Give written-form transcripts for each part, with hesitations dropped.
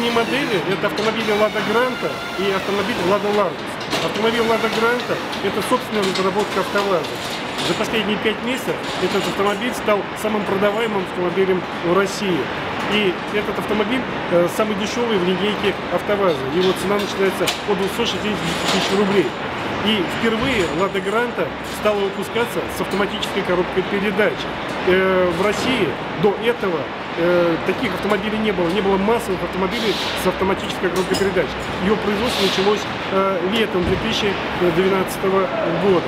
одни модели – это автомобили Lada Granta и автомобиль Lada Largus. Автомобиль Lada Granta – это собственная разработка АвтоВАЗа. За последние 5 месяцев этот автомобиль стал самым продаваемым автомобилем в России. И этот автомобиль самый дешевый в линейке АвтоВАЗа. Его цена начинается от 260 тысяч рублей. И впервые Lada Granta стала выпускаться с автоматической коробкой передач. В России до этого таких автомобилей не было массовых автомобилей с автоматической коробкой передач. Ее производство началось летом 2012 года.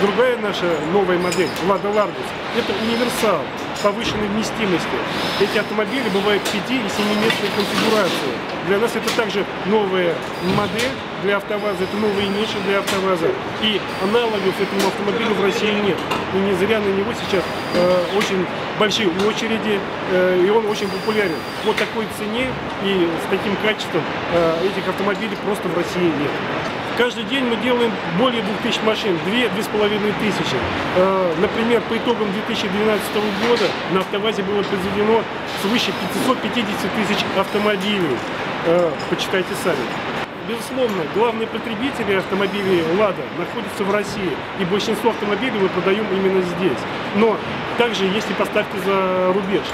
Другая наша новая модель, Lada Largus, это универсал повышенной вместимости. Эти автомобили бывают 5- и 7-местной конфигурации. Для нас это также новая модель для АвтоВАЗа, это новые ниши для АвтоВАЗа. И аналогов этому автомобилю в России нет. И не зря на него сейчас очень большие очереди, и он очень популярен. Вот такой цене и с таким качеством этих автомобилей просто в России нет. Каждый день мы делаем более 2000 машин, 2500. Например, по итогам 2012 года на АвтоВАЗе было произведено свыше 550 тысяч автомобилей. Почитайте сами. Безусловно, главные потребители автомобилей Lada находятся в России, и большинство автомобилей мы продаем именно здесь. Но также есть и поставки за рубеж.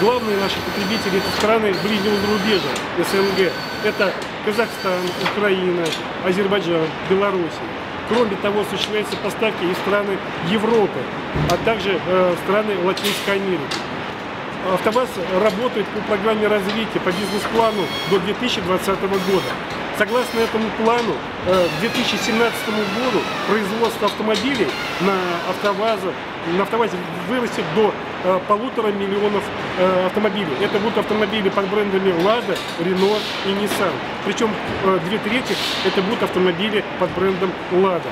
Главные наши потребители – это страны ближнего зарубежья, СНГ. Это Казахстан, Украина, Азербайджан, Белоруссия. Кроме того, осуществляются поставки и в страны Европы, а также в страны Латинской Америки. АвтоВАЗ работает по программе развития, по бизнес-плану до 2020 года. Согласно этому плану, к 2017 году производство автомобилей на АвтоВАЗе вырастет до 1,5 миллиона автомобилей. Это будут автомобили под брендами Lada, Renault и Nissan. Причем 2/3 это будут автомобили под брендом Lada.